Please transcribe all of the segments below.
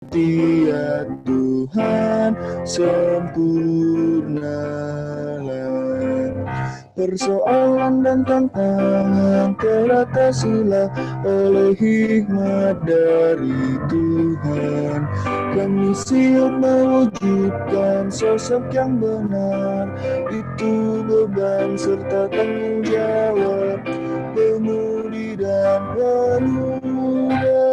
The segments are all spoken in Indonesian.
Ya Tuhan, sempurnalah persoalan dan tantangan teratasilah oleh hikmat dari Tuhan. Kami siap mewujudkan sosok yang benar, itu beban serta tanggung jawab pemudi dan pemuda.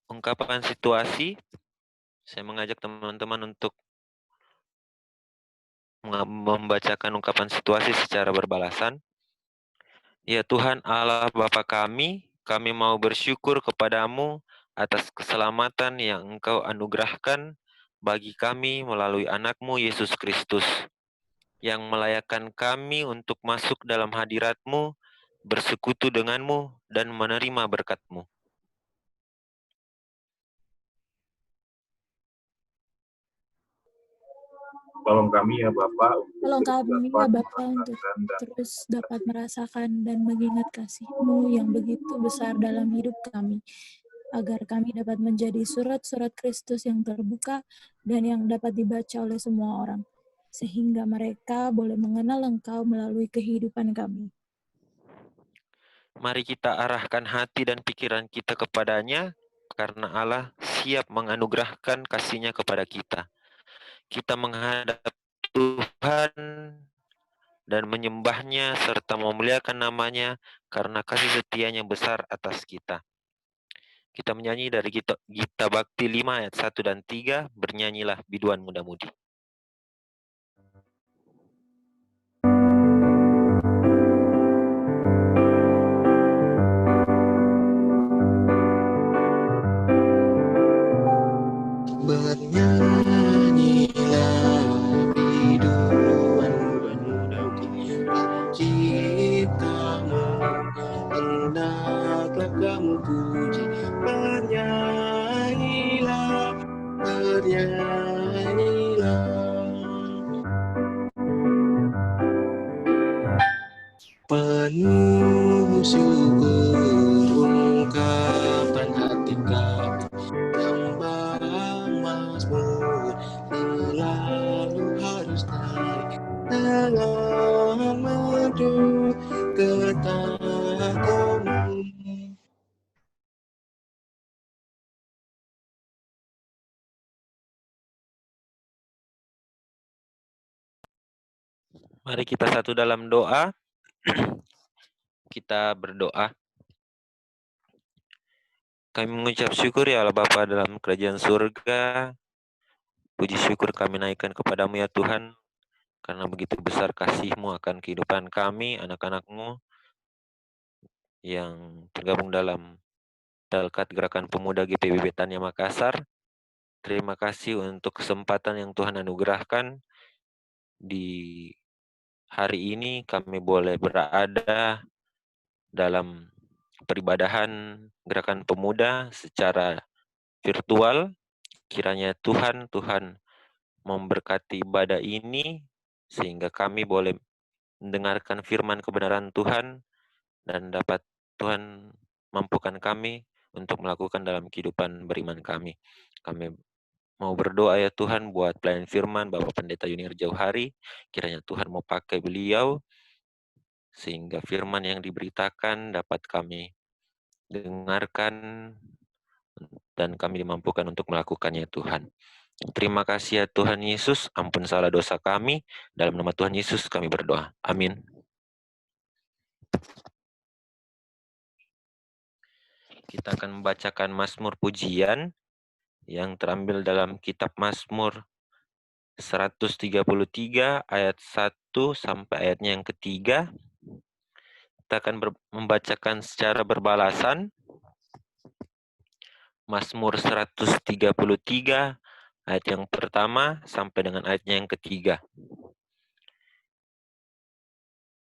Ungkapan situasi, saya mengajak teman-teman untuk membacakan ungkapan situasi secara berbalasan. Ya Tuhan Allah Bapa kami mau bersyukur kepadamu atas keselamatan yang Engkau anugerahkan bagi kami melalui anakmu Yesus Kristus, yang melayakkan kami untuk masuk dalam hadirat-Mu, bersekutu denganmu, dan menerima berkat-Mu. Tolong kami ya Bapa untuk terus dapat merasakan dan mengingat kasih-Mu yang begitu besar dalam hidup kami, agar kami dapat menjadi surat-surat Kristus yang terbuka dan yang dapat dibaca oleh semua orang, sehingga mereka boleh mengenal Engkau melalui kehidupan kami. Mari kita arahkan hati dan pikiran kita kepadanya, karena Allah siap menganugerahkan kasih-Nya kepada kita. Kita menghadap Tuhan dan menyembah-Nya serta memuliakan nama-Nya karena kasih setia-Nya besar atas kita. Kita menyanyi dari Gita Bakti 5 ayat 1 dan 3, bernyanyilah biduan muda-mudi. Bernyanyilah biduan muda-mudi penciptamu, hendaklah kamu puji. Bernyanyilah, bernyanyilah, penuh syukur ungkapan hati kami, tembang Mazmur selalu harus naik dengan merdu ke tahta-Mu. Mari kita satu dalam doa. Kita berdoa. Kami mengucap syukur ya Allah Bapa dalam kerajaan surga. Puji syukur kami naikkan kepadamu ya Tuhan, karena begitu besar kasih-Mu akan kehidupan kami, anak-anak-Mu yang tergabung dalam Dalkat Gerakan Pemuda GPB Betania Makassar. Terima kasih untuk kesempatan yang Tuhan anugerahkan. Di hari ini kami boleh berada dalam peribadahan Gerakan Pemuda secara virtual. Kiranya Tuhan memberkati ibadah ini sehingga kami boleh mendengarkan firman kebenaran Tuhan dan dapat Tuhan mampukan kami untuk melakukan dalam kehidupan beriman kami. Kami mau berdoa ya Tuhan buat pelayan firman Bapak Pendeta Yunir Jauhari. Kiranya Tuhan mau pakai beliau sehingga firman yang diberitakan dapat kami dengarkan dan kami dimampukan untuk melakukannya Tuhan. Terima kasih ya Tuhan Yesus, ampun salah dosa kami. Dalam nama Tuhan Yesus kami berdoa. Amin. Kita akan membacakan Mazmur Pujian yang terambil dalam kitab Mazmur 133 ayat 1 sampai ayatnya yang ketiga. Kita akan membacakan secara berbalasan. Mazmur 133 ayat yang pertama sampai dengan ayatnya yang ketiga.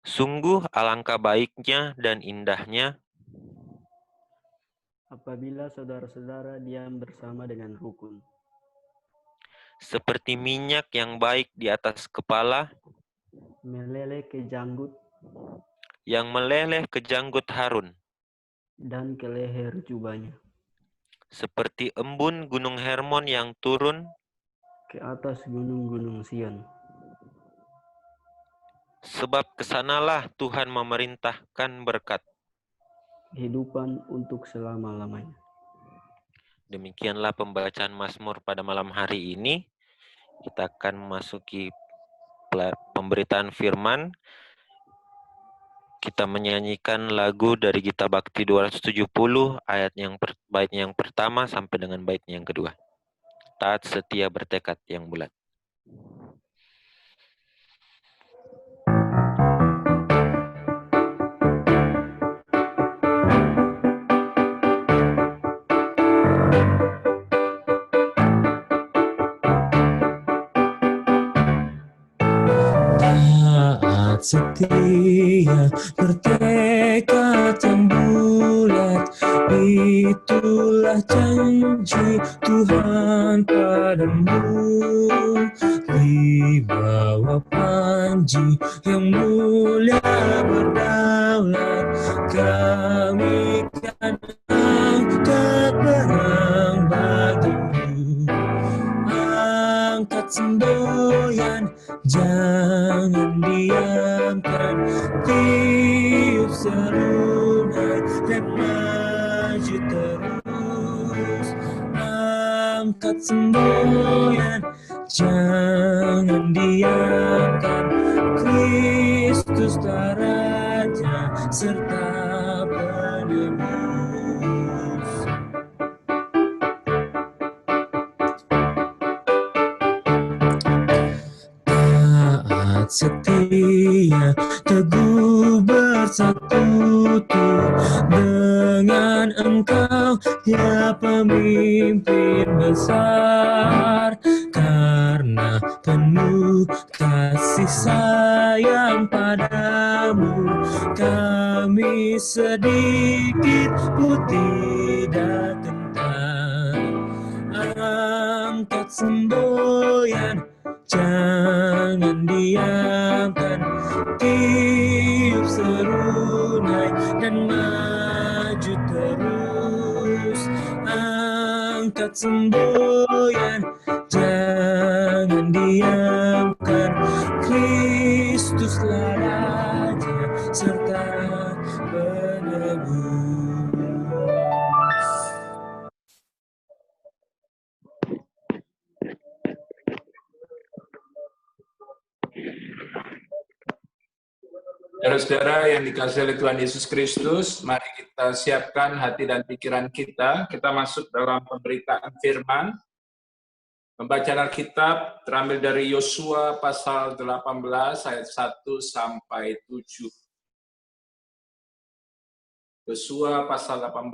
Sungguh alangkah baiknya dan indahnya apabila saudara-saudara diam bersama dengan rukun. seperti minyak yang baik di atas kepala, Meleleh ke janggut yang meleleh ke janggut Harun, dan ke leher jubahnya, seperti embun gunung Hermon yang turun, ke atas gunung-gunung Sion. sebab kesanalah Tuhan memerintahkan berkat. Kehidupan untuk selama-lamanya. Demikianlah pembacaan Mazmur pada malam hari ini. Kita akan memasuki pemberitaan firman. Kita menyanyikan lagu dari Gita Bakti 270 ayat bait yang pertama sampai dengan bait yang kedua. Taat setia bertekad yang bulat. Taat setia bertekad yang bulat, itulah janji Tuhan padamu. Di bawah panji yang mulia berdaulat, kami kan angkat barang bagimu. Angkat semboyan, jangan diamkan, tiup serunai dan maju terus. Angkat semboyan, jangan diamkan, Kristus Raja serta penebus. Taat setia, teguh bersekutu dengan Engkau, ya pemimpin besar. Karena penuh kasih sayang padamu, kami sedikit pun tidak gentar. Angkat semboyan, jangan diamkan, tiup serunai dan maju terus. Angkat semboyan, jangan diamkan, Kristuslah Raja serta penebus. Saudara-saudara yang dikasihi oleh Tuhan Yesus Kristus, mari kita siapkan hati dan pikiran kita. Kita masuk dalam pemberitaan firman. Pembacaan Alkitab terambil dari Yosua pasal 18 ayat 1 sampai 7. Yosua pasal 18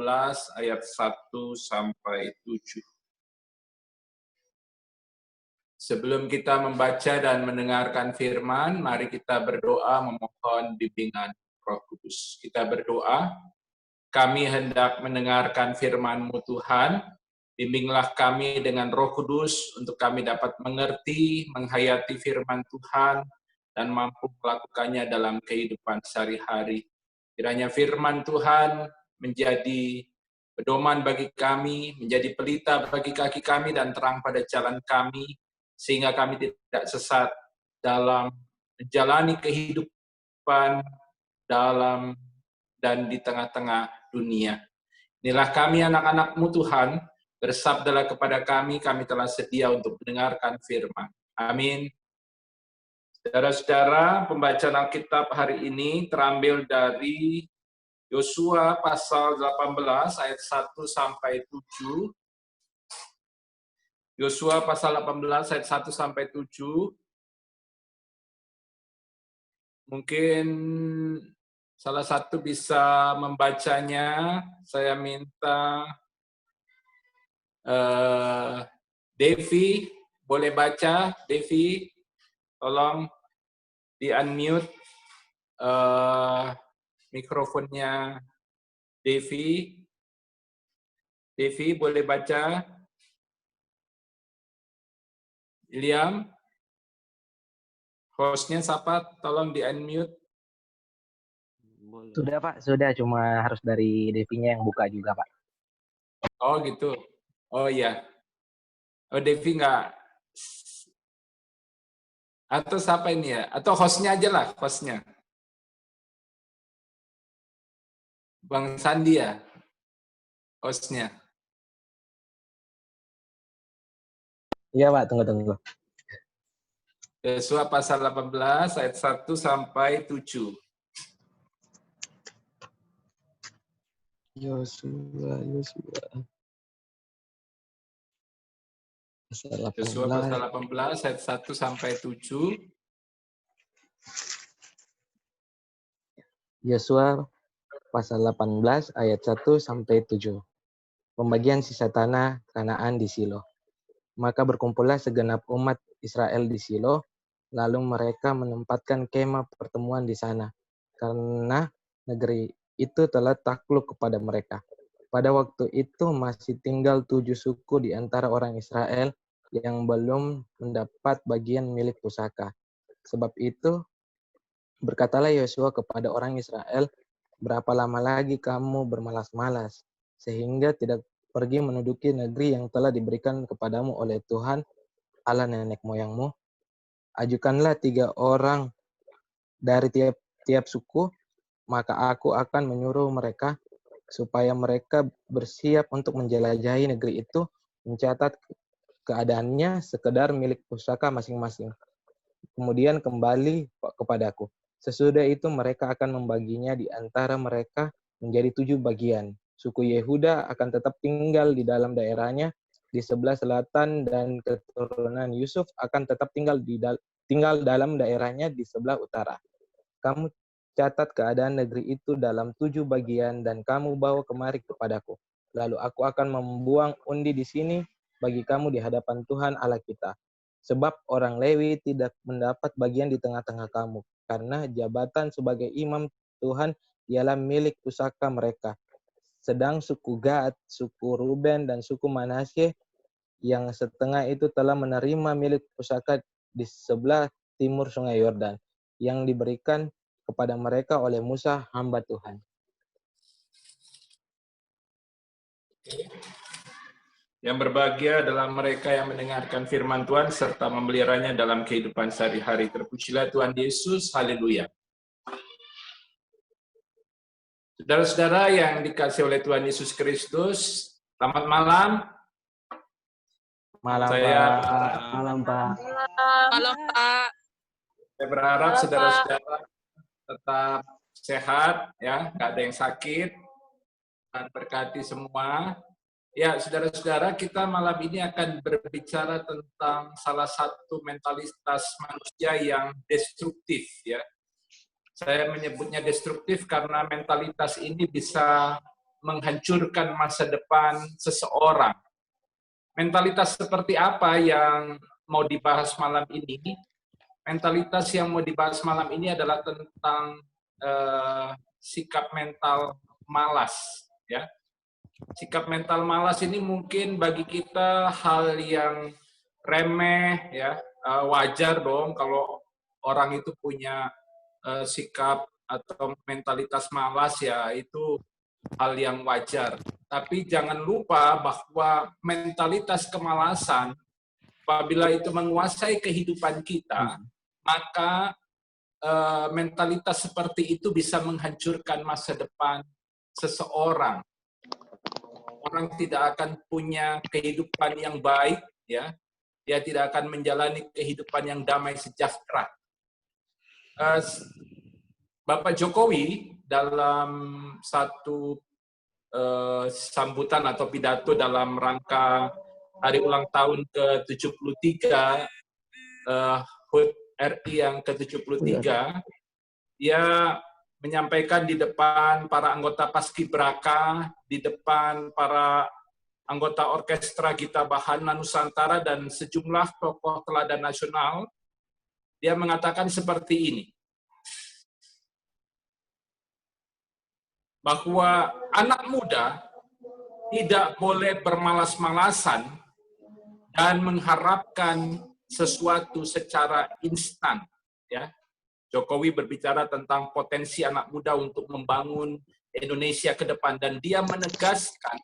ayat 1 sampai 7. Sebelum kita membaca dan mendengarkan firman, mari kita berdoa memohon bimbingan Roh Kudus. Kita berdoa, kami hendak mendengarkan firman-Mu Tuhan, bimbinglah kami dengan Roh Kudus untuk kami dapat mengerti, menghayati firman Tuhan, dan mampu melakukannya dalam kehidupan sehari-hari. Kiranya firman Tuhan menjadi pedoman bagi kami, menjadi pelita bagi kaki kami, dan terang pada jalan kami, sehingga kami tidak sesat dalam menjalani kehidupan dalam dan di tengah-tengah dunia. Inilah kami anak-anak-Mu Tuhan, bersabdalah kepada kami telah sedia untuk mendengarkan firman. Amin. Saudara-saudara, pembacaan Alkitab hari ini terambil dari Yosua pasal 18 ayat 1 sampai 7. Yosua pasal 18 ayat 1 sampai 7. Mungkin salah satu bisa membacanya. Saya minta Devi, boleh baca? Devi, tolong di-unmute mikrofonnya Devi. Devi, boleh baca? William, hostnya siapa? Tolong di-unmute. Sudah Pak, sudah, cuma harus dari Devinya yang buka juga Pak. Oh gitu. Oh iya. Oh Devi nggak. Atau siapa ini ya? Atau hostnya aja lah, hostnya. Bang Sandi ya? Hostnya. Iya Pak, tunggu. Yosua pasal 18 ayat 1 sampai 7. Yosua. Yosua pasal 18 ayat 1 sampai 7. Yosua pasal 18 ayat 1 sampai 7. Pembagian sisa tanah Kanaan di Silo. Maka berkumpullah segenap umat Israel di Silo, lalu mereka menempatkan kemah pertemuan di sana, karena negeri itu telah takluk kepada mereka. Pada waktu itu masih tinggal 7 suku di antara orang Israel yang belum mendapat bagian milik pusaka. Sebab itu, berkatalah Yosua kepada orang Israel, berapa lama lagi kamu bermalas-malas, sehingga tidak pergi menduduki negeri yang telah diberikan kepadamu oleh Tuhan, Allah nenek moyangmu? Ajukanlah 3 orang dari tiap suku, maka aku akan menyuruh mereka supaya mereka bersiap untuk menjelajahi negeri itu, mencatat keadaannya sekedar milik pusaka masing-masing. Kemudian kembali kepadaku. Sesudah itu mereka akan membaginya di antara mereka menjadi 7 bagian. Suku Yehuda akan tetap tinggal di dalam daerahnya di sebelah selatan, dan keturunan Yusuf akan tetap tinggal dalam daerahnya di sebelah utara. Kamu catat keadaan negeri itu dalam 7 bagian dan kamu bawa kemari kepadaku. Lalu aku akan membuang undi di sini bagi kamu di hadapan Tuhan Allah kita. Sebab orang Lewi tidak mendapat bagian di tengah-tengah kamu, karena jabatan sebagai imam Tuhan ialah milik pusaka mereka. Sedang suku Gad, suku Ruben, dan suku Manasye yang setengah itu telah menerima milik pusaka di sebelah timur sungai Yordan, yang diberikan kepada mereka oleh Musa hamba Tuhan. Yang berbahagia adalah mereka yang mendengarkan firman Tuhan serta memeliharanya dalam kehidupan sehari-hari. Terpujilah Tuhan Yesus, haleluya. Saudara-saudara yang dikasihi oleh Tuhan Yesus Kristus, selamat malam. Malam Pak. Malam Pak. Saya berharap saudara-saudara tetap sehat, ya, nggak ada yang sakit, dan berkati semua. Ya, saudara-saudara, kita malam ini akan berbicara tentang salah satu mentalitas manusia yang destruktif, ya. Saya menyebutnya destruktif karena mentalitas ini bisa menghancurkan masa depan seseorang. Mentalitas seperti apa yang mau dibahas malam ini? Mentalitas yang mau dibahas malam ini adalah tentang sikap mental malas, ya. Sikap mental malas ini mungkin bagi kita hal yang remeh, ya. Wajar dong kalau orang itu punya sikap atau mentalitas malas, ya, itu hal yang wajar. Tapi jangan lupa bahwa mentalitas kemalasan, apabila itu menguasai kehidupan kita, maka mentalitas seperti itu bisa menghancurkan masa depan seseorang. Orang tidak akan punya kehidupan yang baik, ya. Dia tidak akan menjalani kehidupan yang damai sejahtera. Bapak Jokowi dalam satu sambutan atau pidato dalam rangka hari ulang tahun ke-73 HUT RI yang ke-73, dia menyampaikan di depan para anggota Paskibraka, di depan para anggota orkestra Gita Bahana Nusantara, dan sejumlah tokoh teladan nasional, dia mengatakan seperti ini, bahwa anak muda tidak boleh bermalas-malasan dan mengharapkan sesuatu secara instan. Ya, Jokowi berbicara tentang potensi anak muda untuk membangun Indonesia ke depan, dan dia menegaskan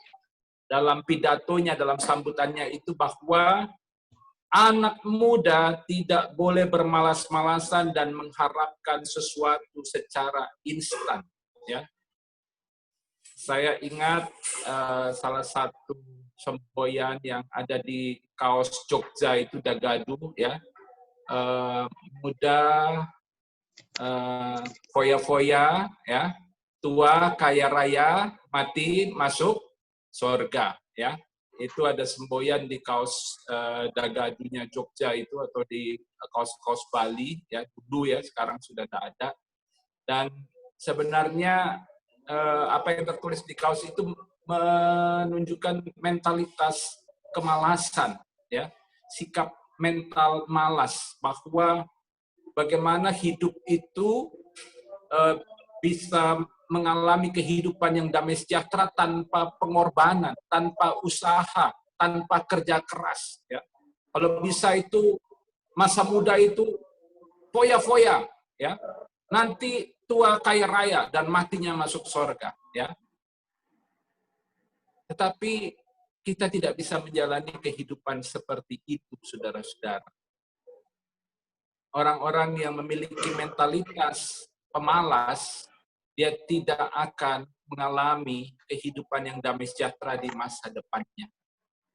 dalam pidatonya, dalam sambutannya itu, bahwa anak muda tidak boleh bermalas-malasan dan mengharapkan sesuatu secara instan. Ya, saya ingat salah satu semboyan yang ada di kaos Jogja itu Dagadu, ya, muda foya-foya, ya, tua kaya raya, mati masuk surga, ya. Itu ada semboyan di kaos Dagadunya Jogja itu, atau di kaos-kaos Bali, ya, dulu ya, sekarang sudah tidak ada. Dan sebenarnya apa yang tertulis di kaos itu menunjukkan mentalitas kemalasan, ya, sikap mental malas, bahwa bagaimana hidup itu bisa mengalami kehidupan yang damai sejahtera tanpa pengorbanan, tanpa usaha, tanpa kerja keras. Ya. Kalau bisa itu masa muda itu foya-foya, ya, nanti tua kaya raya dan matinya masuk surga. Ya. Tetapi kita tidak bisa menjalani kehidupan seperti itu, saudara-saudara. Orang-orang yang memiliki mentalitas pemalas, dia tidak akan mengalami kehidupan yang damai sejahtera di masa depannya.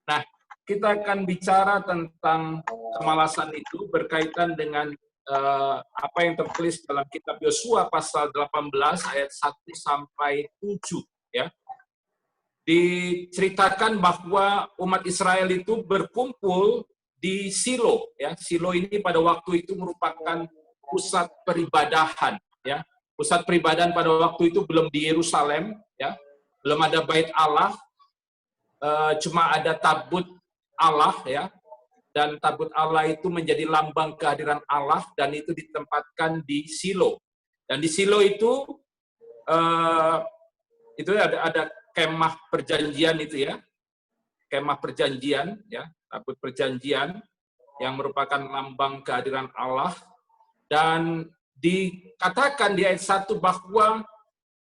Nah, kita akan bicara tentang kemalasan itu berkaitan dengan apa yang tertulis dalam kitab Yosua pasal 18 ayat 1 sampai 7, ya. Diceritakan bahwa umat Israel itu berkumpul di Silo, ya. Silo ini pada waktu itu merupakan pusat peribadahan, ya. Pusat peribadahan pada waktu itu belum di Yerusalem, ya, belum ada bait Allah, cuma ada tabut Allah, ya, dan tabut Allah itu menjadi lambang kehadiran Allah, dan itu ditempatkan di Silo. Dan di Silo itu ada kemah perjanjian itu, ya, kemah perjanjian, ya, tabut perjanjian yang merupakan lambang kehadiran Allah. Dan dikatakan di ayat 1 bahwa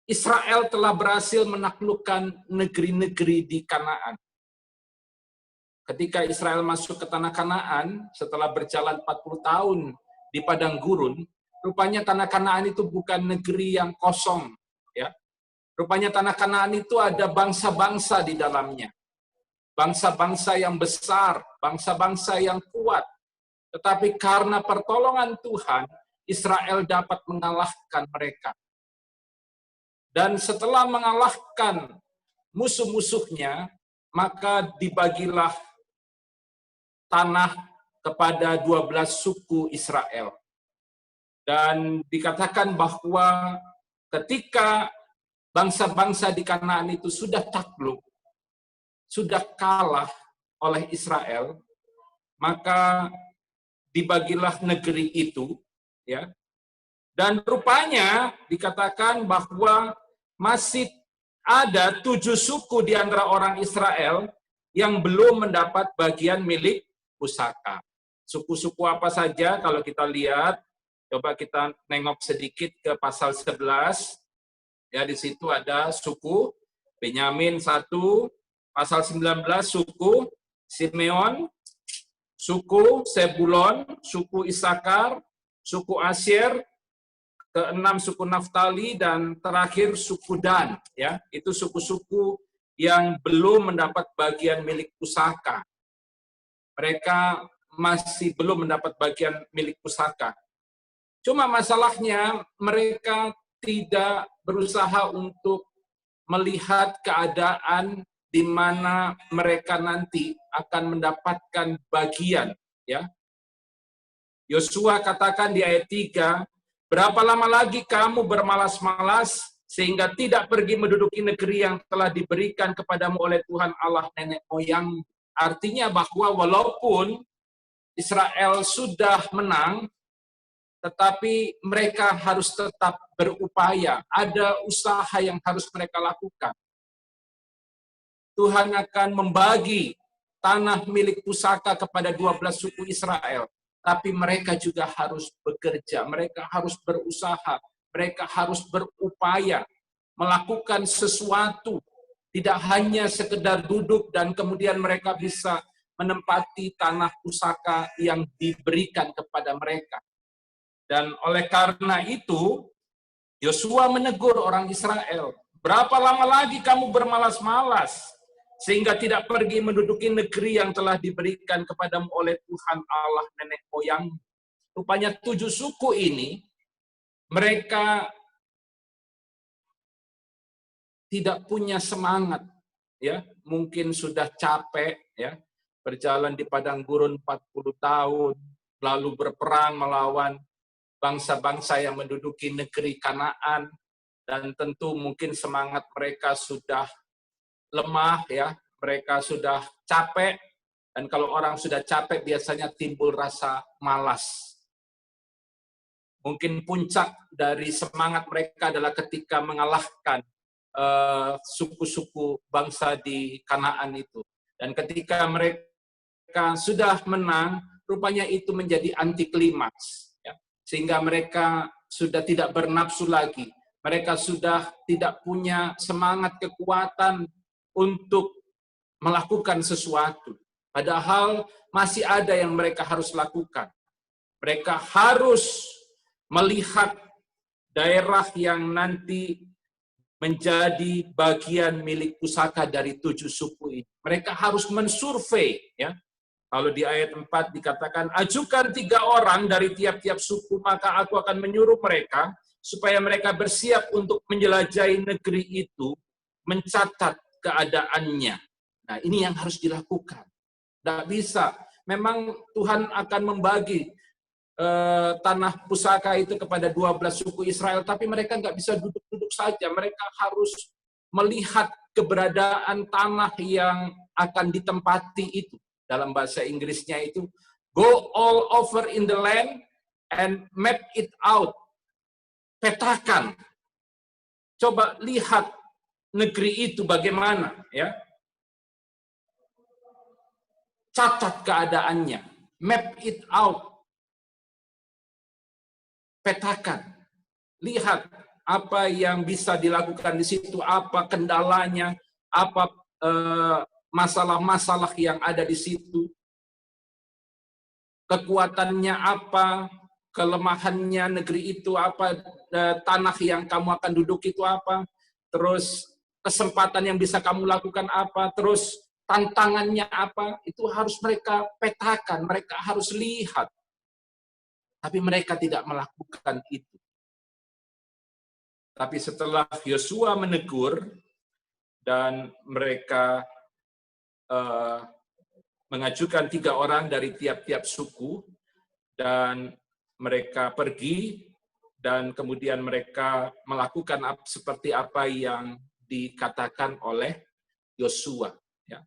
Israel telah berhasil menaklukkan negeri-negeri di Kanaan. Ketika Israel masuk ke tanah Kanaan, setelah berjalan 40 tahun di padang gurun, rupanya tanah Kanaan itu bukan negeri yang kosong. Ya. Rupanya tanah Kanaan itu ada bangsa-bangsa di dalamnya. Bangsa-bangsa yang besar, bangsa-bangsa yang kuat. Tetapi karena pertolongan Tuhan, Israel dapat mengalahkan mereka. Dan setelah mengalahkan musuh-musuhnya, maka dibagilah tanah kepada 12 suku Israel. Dan dikatakan bahwa ketika bangsa-bangsa di Kanaan itu sudah takluk, sudah kalah oleh Israel, maka dibagilah negeri itu, ya. Dan rupanya dikatakan bahwa masih ada 7 suku di antara orang Israel yang belum mendapat bagian milik pusaka. Suku-suku apa saja kalau kita lihat, coba kita nengok sedikit ke pasal 11. Ya, di situ ada suku Benyamin 1, pasal 19 suku Simeon, suku Sebulon, suku Isakar, suku Asyer, ke-6 suku Naftali, dan terakhir suku Dan. Ya, itu suku-suku yang belum mendapat bagian milik pusaka. Mereka masih belum mendapat bagian milik pusaka. Cuma masalahnya mereka tidak berusaha untuk melihat keadaan di mana mereka nanti akan mendapatkan bagian. Ya, Yosua katakan di ayat 3, berapa lama lagi kamu bermalas-malas sehingga tidak pergi menduduki negeri yang telah diberikan kepadamu oleh Tuhan Allah nenek moyang. Artinya bahwa walaupun Israel sudah menang, tetapi mereka harus tetap berupaya. Ada usaha yang harus mereka lakukan. Tuhan akan membagi tanah milik pusaka kepada 12 suku Israel. Tapi mereka juga harus bekerja, mereka harus berusaha, mereka harus berupaya melakukan sesuatu. Tidak hanya sekedar duduk dan kemudian mereka bisa menempati tanah pusaka yang diberikan kepada mereka. Dan oleh karena itu, Yosua menegur orang Israel, berapa lama lagi kamu bermalas-malas, sehingga tidak pergi menduduki negeri yang telah diberikan kepadamu oleh Tuhan Allah nenek moyang. Rupanya 7 suku ini, mereka tidak punya semangat, ya, mungkin sudah capek, ya, berjalan di padang gurun 40 tahun, lalu berperang melawan bangsa-bangsa yang menduduki negeri Kanaan, dan tentu mungkin semangat mereka sudah lemah, ya, mereka sudah capek, dan kalau orang sudah capek biasanya timbul rasa malas. Mungkin puncak dari semangat mereka adalah ketika mengalahkan suku-suku bangsa di Kanaan itu. Dan ketika mereka sudah menang, rupanya itu menjadi anti klimaks, ya. Sehingga mereka sudah tidak bernafsu lagi. Mereka sudah tidak punya semangat kekuatan untuk melakukan sesuatu. Padahal masih ada yang mereka harus lakukan. Mereka harus melihat daerah yang nanti menjadi bagian milik pusaka dari 7 suku ini. Mereka harus mensurvei, ya. Kalau di ayat 4 dikatakan, ajukan 3 orang dari tiap-tiap suku, maka aku akan menyuruh mereka supaya mereka bersiap untuk menjelajahi negeri itu, mencatat keadaannya. Nah, ini yang harus dilakukan. Tidak bisa. Memang Tuhan akan membagi tanah pusaka itu kepada 12 suku Israel, tapi mereka nggak bisa duduk-duduk saja. Mereka harus melihat keberadaan tanah yang akan ditempati itu. Dalam bahasa Inggrisnya itu, go all over in the land and map it out. Petakan. Coba lihat negeri itu bagaimana, ya. Catat keadaannya. Map it out. Petakan, lihat apa yang bisa dilakukan di situ, apa kendalanya, apa masalah-masalah yang ada di situ, kekuatannya apa, kelemahannya negeri itu apa, tanah yang kamu akan duduk itu apa, terus kesempatan yang bisa kamu lakukan apa, terus tantangannya apa, itu harus mereka petakan, mereka harus lihat. Tapi mereka tidak melakukan itu. Tapi setelah Yosua menegur dan mereka mengajukan 3 orang dari tiap-tiap suku dan mereka pergi dan kemudian mereka melakukan seperti apa yang dikatakan oleh Yosua. Ya.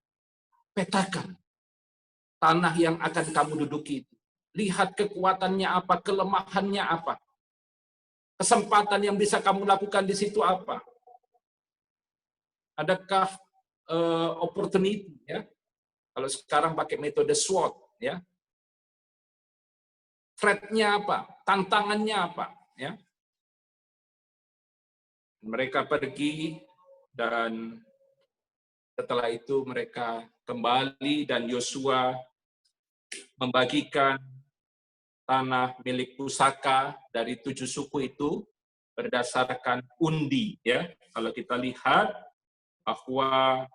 Petakan tanah yang akan kamu duduki itu. Lihat kekuatannya apa, kelemahannya apa. Kesempatan yang bisa kamu lakukan di situ apa. Adakah opportunity, ya? Kalau sekarang pakai metode SWOT, ya. Threat-nya apa, tantangannya apa, ya. Mereka pergi dan setelah itu mereka kembali dan Yosua membagikan tanah milik pusaka dari 7 suku itu berdasarkan undi, ya. Kalau kita lihat bahwa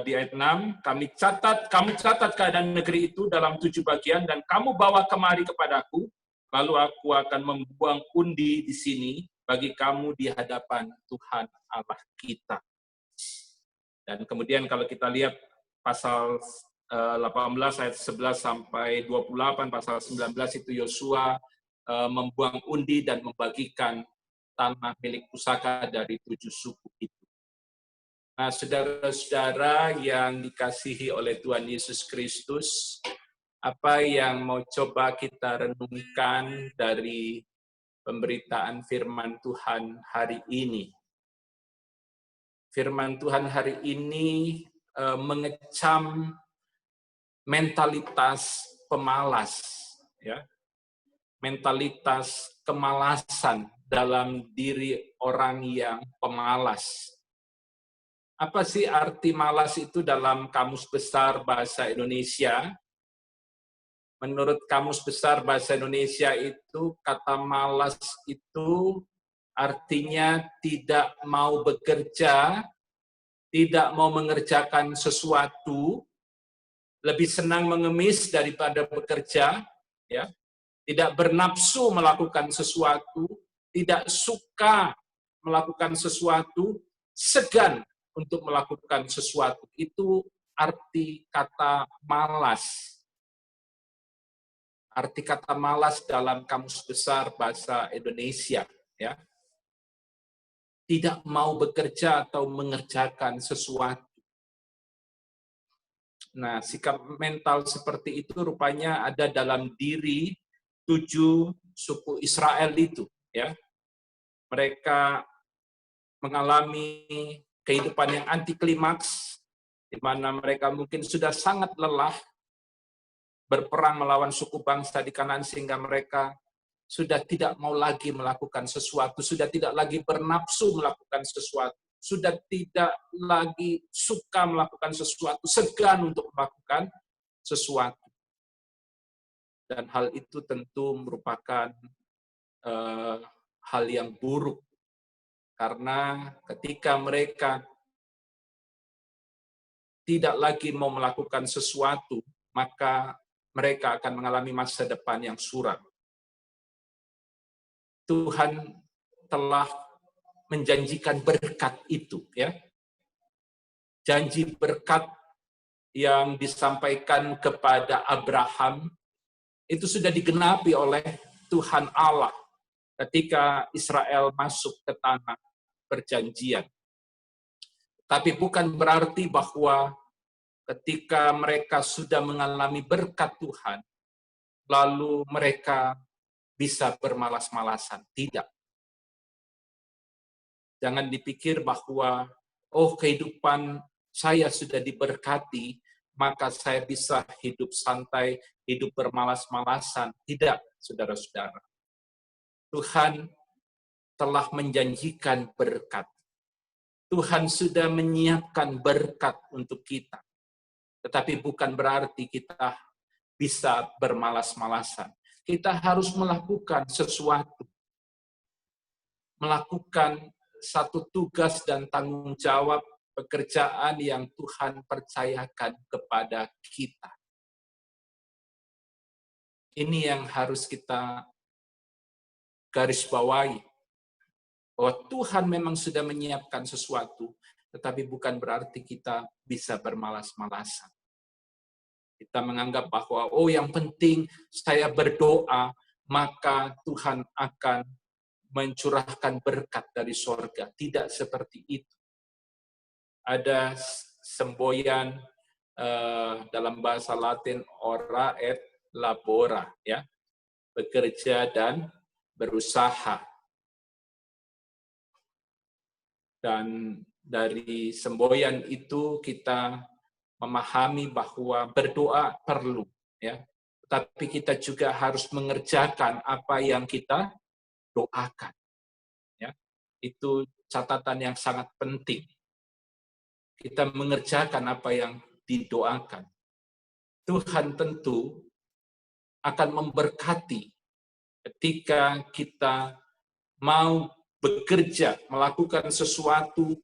di ayat 6, kamu catat keadaan negeri itu dalam 7 bagian dan kamu bawa kemari kepadaku, lalu aku akan membuang undi di sini bagi kamu di hadapan Tuhan Allah kita. Dan kemudian kalau kita lihat pasal 18 ayat 11 sampai 28, pasal 19 itu Yosua membuang undi dan membagikan tanah milik pusaka dari 7 suku itu. Nah, saudara-saudara yang dikasihi oleh Tuhan Yesus Kristus, apa yang mau coba kita renungkan dari pemberitaan firman Tuhan hari ini? Firman Tuhan hari ini mengecam mentalitas pemalas, ya, mentalitas kemalasan dalam diri orang yang pemalas. Apa sih arti malas itu dalam Kamus Besar Bahasa Indonesia? Menurut Kamus Besar Bahasa Indonesia itu, kata malas itu artinya tidak mau bekerja, tidak mau mengerjakan sesuatu, lebih senang mengemis daripada bekerja, ya, tidak bernafsu melakukan sesuatu, tidak suka melakukan sesuatu, segan untuk melakukan sesuatu. Itu arti kata malas. Arti kata malas dalam Kamus Besar Bahasa Indonesia, ya. Tidak mau bekerja atau mengerjakan sesuatu. Nah, sikap mental seperti itu rupanya ada dalam diri 7 suku Israel itu, ya. Mereka mengalami kehidupan yang anti klimaks, di mana mereka mungkin sudah sangat lelah berperang melawan suku bangsa di Kanaan, sehingga mereka sudah tidak mau lagi melakukan sesuatu, sudah tidak lagi bernafsu melakukan sesuatu, sudah tidak lagi suka melakukan sesuatu, segan untuk melakukan sesuatu. Dan hal itu tentu merupakan hal yang buruk, karena ketika mereka tidak lagi mau melakukan sesuatu, maka mereka akan mengalami masa depan yang suram. Tuhan telah menjanjikan berkat itu, ya. Janji berkat yang disampaikan kepada Abraham itu sudah digenapi oleh Tuhan Allah ketika Israel masuk ke tanah perjanjian. Tapi bukan berarti bahwa ketika mereka sudah mengalami berkat Tuhan, lalu mereka bisa bermalas-malasan. Tidak. Jangan dipikir bahwa, oh, kehidupan saya sudah diberkati, maka saya bisa hidup santai, hidup bermalas-malasan. Tidak, saudara-saudara. Tuhan telah menjanjikan berkat. Tuhan sudah menyiapkan berkat untuk kita. Tetapi bukan berarti kita bisa bermalas-malasan. Kita harus melakukan sesuatu. Melakukan satu tugas dan tanggung jawab pekerjaan yang Tuhan percayakan kepada kita. Ini yang harus kita garis bawahi. Bahwa Tuhan memang sudah menyiapkan sesuatu, tetapi bukan berarti kita bisa bermalas-malasan. Kita menganggap bahwa, oh, yang penting saya berdoa, maka Tuhan akan mencurahkan berkat dari sorga. Tidak seperti itu. Ada semboyan dalam bahasa Latin, ora et labora, ya, bekerja dan berusaha. Dan dari semboyan itu kita memahami bahwa berdoa perlu, ya. Tapi kita juga harus mengerjakan apa yang kita doakan, ya. Itu catatan yang sangat penting. Kita mengerjakan apa yang didoakan. Tuhan tentu akan memberkati ketika kita mau bekerja, melakukan sesuatu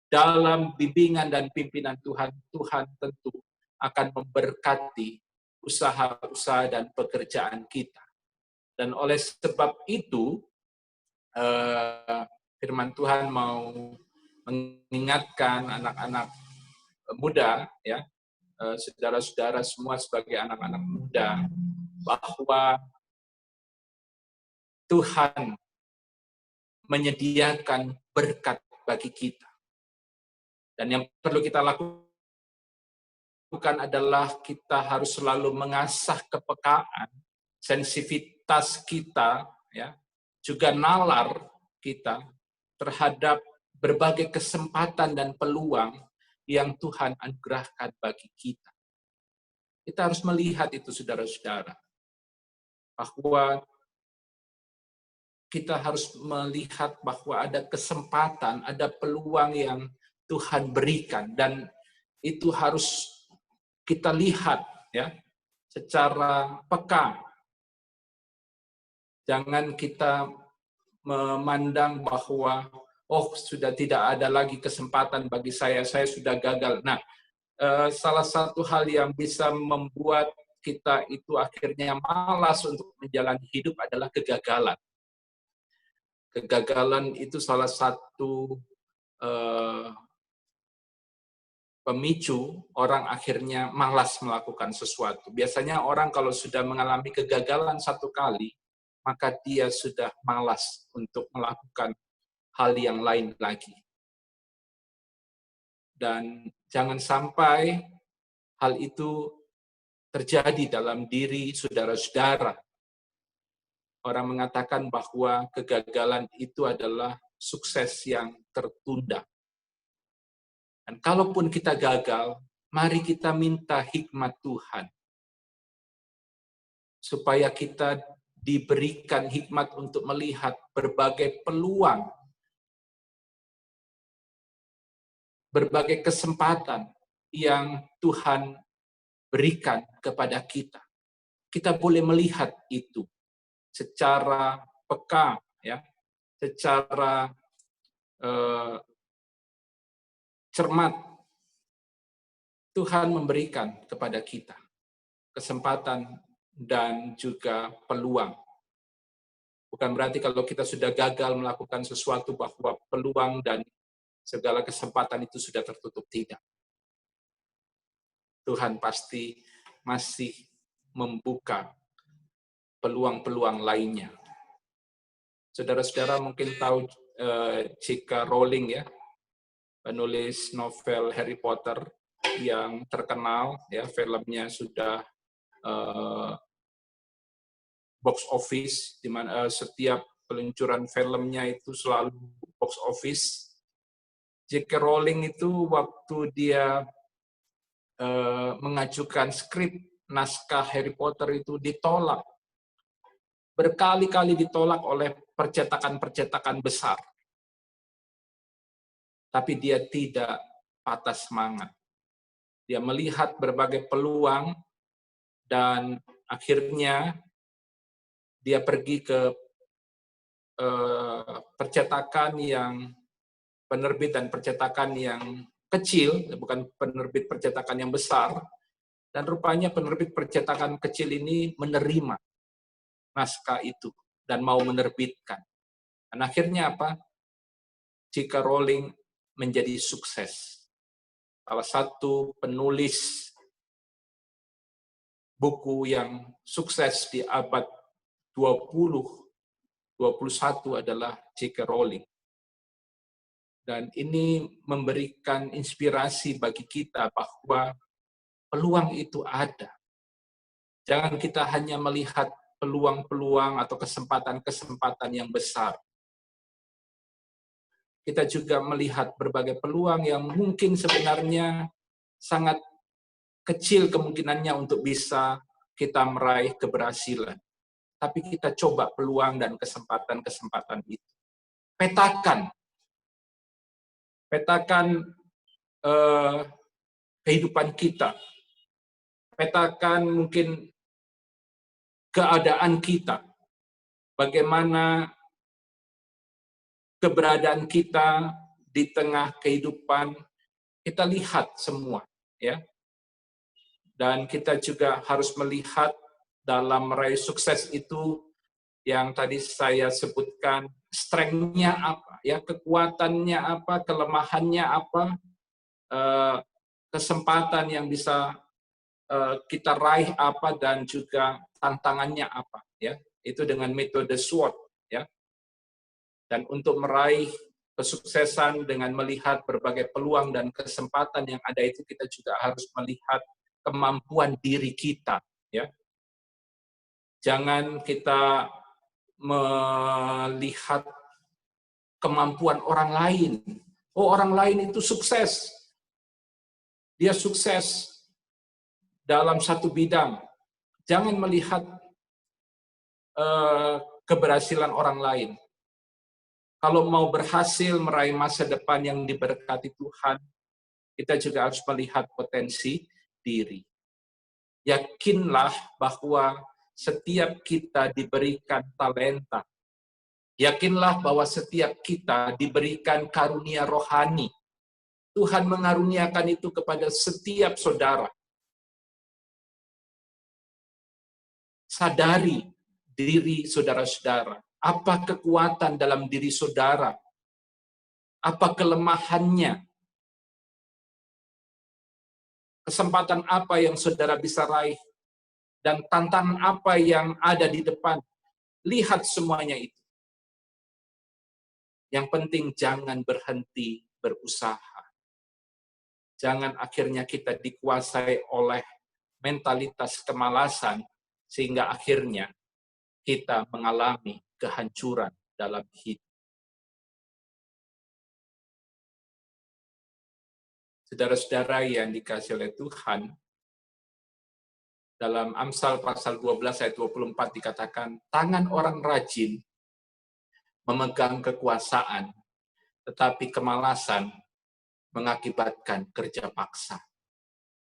dalam bimbingan dan pimpinan Tuhan. Tuhan tentu akan memberkati usaha-usaha dan pekerjaan kita. Dan oleh sebab itu, firman Tuhan mau mengingatkan anak-anak muda, ya, saudara-saudara semua sebagai anak-anak muda, bahwa Tuhan menyediakan berkat bagi kita. Dan yang perlu kita lakukan adalah kita harus selalu mengasah kepekaan, sensitivitas kita, ya, juga nalar kita terhadap berbagai kesempatan dan peluang yang Tuhan anugerahkan bagi kita. Kita harus melihat itu, saudara-saudara, bahwa kita harus melihat bahwa ada kesempatan, ada peluang yang Tuhan berikan, dan itu harus kita lihat, ya, secara peka. Jangan kita memandang bahwa sudah tidak ada lagi kesempatan bagi saya sudah gagal. Nah, salah satu hal yang bisa membuat kita itu akhirnya malas untuk menjalani hidup adalah kegagalan. Kegagalan itu salah satu pemicu orang akhirnya malas melakukan sesuatu. Biasanya orang kalau sudah mengalami kegagalan satu kali, maka dia sudah malas untuk melakukan hal yang lain lagi. Dan jangan sampai hal itu terjadi dalam diri saudara-saudara. Orang mengatakan bahwa kegagalan itu adalah sukses yang tertunda. Dan kalaupun kita gagal, mari kita minta hikmat Tuhan. Supaya kita diberikan hikmat untuk melihat berbagai peluang, berbagai kesempatan yang Tuhan berikan kepada kita. Kita boleh melihat itu secara peka, ya, secara cermat. Tuhan memberikan kepada kita kesempatan dan juga peluang. Bukan berarti kalau kita sudah gagal melakukan sesuatu bahwa peluang dan segala kesempatan itu sudah tertutup. Tidak. Tuhan pasti masih membuka peluang-peluang lainnya. Saudara-saudara mungkin tahu J.K. Rowling, ya, penulis novel Harry Potter yang terkenal, ya, filmnya sudah box office, di mana setiap peluncuran filmnya itu selalu box office. J.K. Rowling itu waktu dia mengajukan skrip naskah Harry Potter itu ditolak. Berkali-kali ditolak oleh percetakan-percetakan besar. Tapi dia tidak patah semangat. Dia melihat berbagai peluang dan akhirnya dia pergi ke percetakan yang penerbit dan percetakan yang kecil, bukan penerbit percetakan yang besar, dan rupanya penerbit percetakan kecil ini menerima naskah itu dan mau menerbitkan. Dan akhirnya apa? J.K. Rowling menjadi sukses. Salah satu penulis buku yang sukses di abad 20-21 adalah J.K. Rowling. Dan ini memberikan inspirasi bagi kita bahwa peluang itu ada. Jangan kita hanya melihat peluang-peluang atau kesempatan-kesempatan yang besar. Kita juga melihat berbagai peluang yang mungkin sebenarnya sangat kecil kemungkinannya untuk bisa kita meraih keberhasilan. Tapi kita coba peluang dan kesempatan-kesempatan itu. Petakan kehidupan kita. Petakan mungkin keadaan kita. Bagaimana keberadaan kita di tengah kehidupan, kita lihat semua, ya. Dan kita juga harus melihat dalam meraih sukses itu yang tadi saya sebutkan, strength-nya apa, ya, kekuatannya apa, kelemahannya apa, kesempatan yang bisa kita raih apa, dan juga tantangannya apa, ya. Itu dengan metode SWOT, ya. Dan untuk meraih kesuksesan dengan melihat berbagai peluang dan kesempatan yang ada itu, kita juga harus melihat kemampuan diri kita. Ya. Jangan kita melihat kemampuan orang lain. Oh, orang lain itu sukses. Dia sukses dalam satu bidang. Jangan melihat keberhasilan orang lain. Kalau mau berhasil meraih masa depan yang diberkati Tuhan, kita juga harus melihat potensi diri. Yakinlah bahwa setiap kita diberikan talenta. Yakinlah bahwa setiap kita diberikan karunia rohani. Tuhan mengaruniakan itu kepada setiap saudara. Sadari diri saudara-saudara. Apa kekuatan dalam diri saudara? Apa kelemahannya? Kesempatan apa yang saudara bisa raih? Dan tantangan apa yang ada di depan? Lihat semuanya itu. Yang penting jangan berhenti berusaha. Jangan akhirnya kita dikuasai oleh mentalitas kemalasan, sehingga akhirnya kita mengalami kehancuran dalam hidup. Saudara-saudara yang dikasihi oleh Tuhan, dalam Amsal pasal 12 ayat 24 dikatakan, tangan orang rajin memegang kekuasaan, tetapi kemalasan mengakibatkan kerja paksa.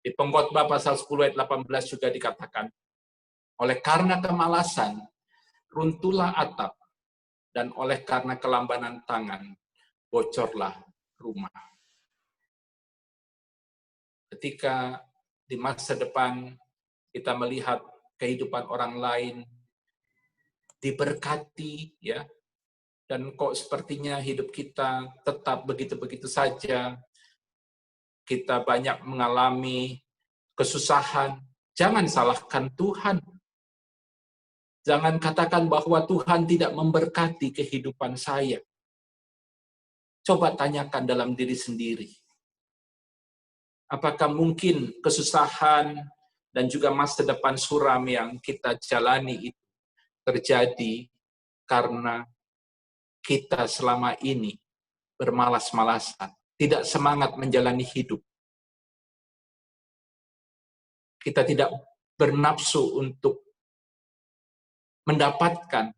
Di Pengkhotbah pasal 10 ayat 18 juga dikatakan, oleh karena kemalasan, runtuhlah atap, dan oleh karena kelambanan tangan, bocorlah rumah. Ketika di masa depan kita melihat kehidupan orang lain diberkati, ya, dan kok sepertinya hidup kita tetap begitu-begitu saja, kita banyak mengalami kesusahan, jangan salahkan Tuhan. Jangan katakan bahwa Tuhan tidak memberkati kehidupan saya. Coba tanyakan dalam diri sendiri. Apakah mungkin kesusahan dan juga masa depan suram yang kita jalani itu terjadi karena kita selama ini bermalas-malasan, tidak semangat menjalani hidup. Kita tidak bernafsu untuk mendapatkan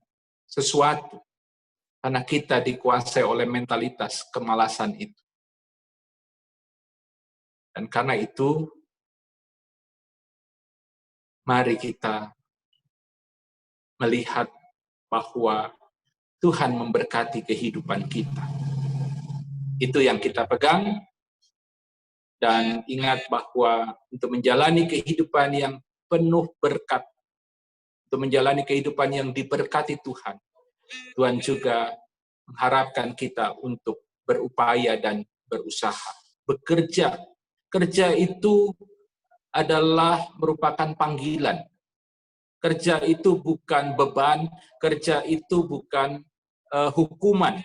sesuatu karena kita dikuasai oleh mentalitas kemalasan itu. Dan karena itu, mari kita melihat bahwa Tuhan memberkati kehidupan kita. Itu yang kita pegang, dan ingat bahwa untuk menjalani kehidupan yang penuh berkat, untuk menjalani kehidupan yang diberkati Tuhan, Tuhan juga mengharapkan kita untuk berupaya dan berusaha, bekerja. Kerja itu adalah merupakan panggilan. Kerja itu bukan beban, kerja itu bukan hukuman.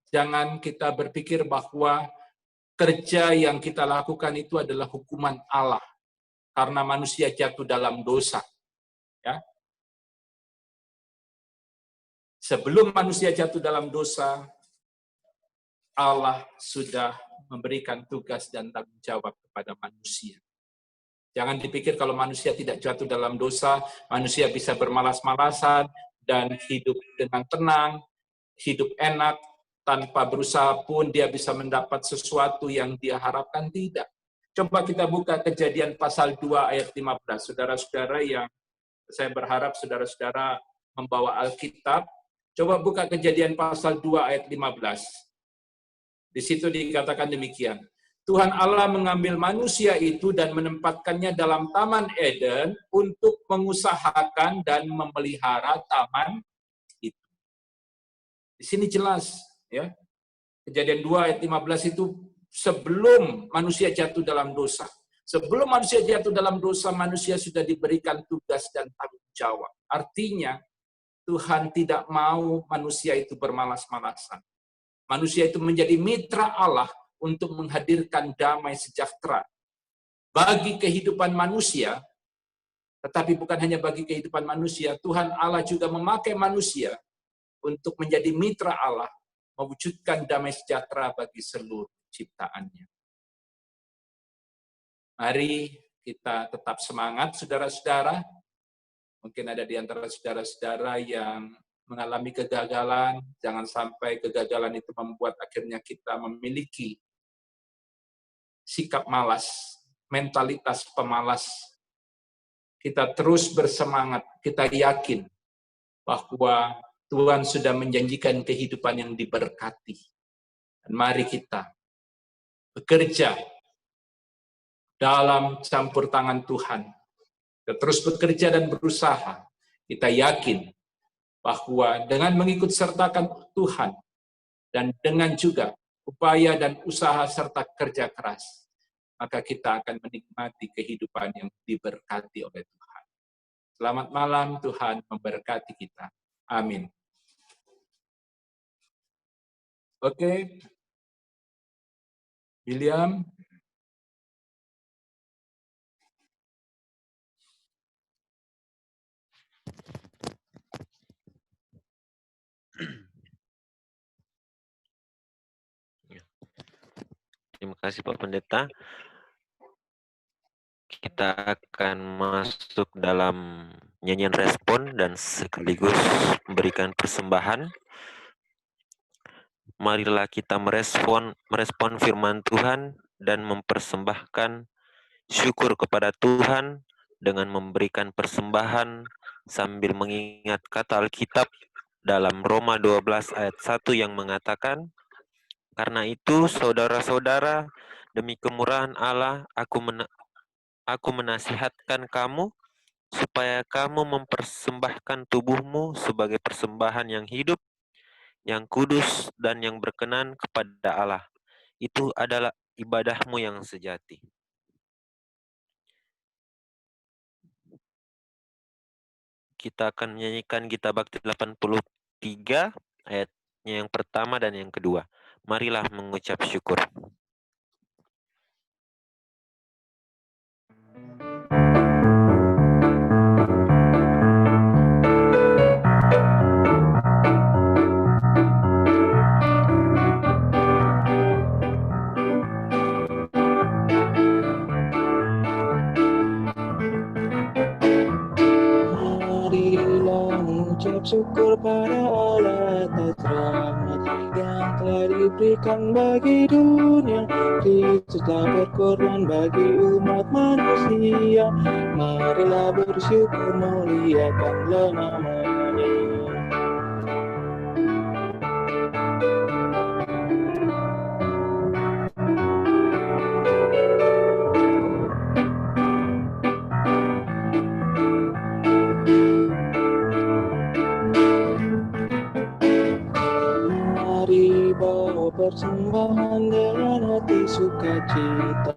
Jangan kita berpikir bahwa kerja yang kita lakukan itu adalah hukuman Allah karena manusia jatuh dalam dosa. Ya. Sebelum manusia jatuh dalam dosa, Allah sudah memberikan tugas dan tanggung jawab kepada manusia. Jangan dipikir kalau manusia tidak jatuh dalam dosa, manusia bisa bermalas-malasan dan hidup dengan tenang, hidup enak, tanpa berusaha pun dia bisa mendapat sesuatu yang dia harapkan. Tidak. Coba kita buka Kejadian pasal 2 ayat 15. Saudara-saudara yang saya berharap saudara-saudara membawa Alkitab, coba buka Kejadian pasal 2 ayat 15. Di situ dikatakan demikian. Tuhan Allah mengambil manusia itu dan menempatkannya dalam Taman Eden untuk mengusahakan dan memelihara taman itu. Di sini jelas, ya. Kejadian 2 ayat 15 itu sebelum manusia jatuh dalam dosa. Sebelum manusia jatuh dalam dosa, manusia sudah diberikan tugas dan tanggung jawab. Artinya, Tuhan tidak mau manusia itu bermalas-malasan. Manusia itu menjadi mitra Allah untuk menghadirkan damai sejahtera bagi kehidupan manusia, tetapi bukan hanya bagi kehidupan manusia, Tuhan Allah juga memakai manusia untuk menjadi mitra Allah, mewujudkan damai sejahtera bagi seluruh ciptaannya. Mari kita tetap semangat, saudara-saudara. Mungkin ada di antara saudara-saudara yang mengalami kegagalan, jangan sampai kegagalan itu membuat akhirnya kita memiliki sikap malas, mentalitas pemalas. Kita terus bersemangat, kita yakin bahwa Tuhan sudah menjanjikan kehidupan yang diberkati. Dan mari kita bekerja dalam campur tangan Tuhan. Kita terus bekerja dan berusaha. Kita yakin bahwa dengan mengikut sertakan Tuhan dan dengan juga upaya dan usaha serta kerja keras, maka kita akan menikmati kehidupan yang diberkati oleh Tuhan. Selamat malam, Tuhan memberkati kita. Amin. Oke. William. Terima kasih Pak Pendeta. Kita akan masuk dalam nyanyian respon dan sekaligus memberikan persembahan. Marilah kita merespon firman Tuhan dan mempersembahkan syukur kepada Tuhan dengan memberikan persembahan sambil mengingat kata Alkitab dalam Roma 12 ayat 1 yang mengatakan, "Karena itu, saudara-saudara, demi kemurahan Allah, aku menasihatkan kamu supaya kamu mempersembahkan tubuhmu sebagai persembahan yang hidup, yang kudus, dan yang berkenan kepada Allah. Itu adalah ibadahmu yang sejati." Kita akan menyanyikan Gita Bakti 83, ayatnya yang pertama dan yang kedua. Marilah mengucap syukur. Syukur pada Allah atas rahmat yang telah diberikan bagi dunia. Kristus telah berkorban bagi umat manusia. Marilah bersyukur, muliakanlah namanya. Persembahan dengan hati sukacita,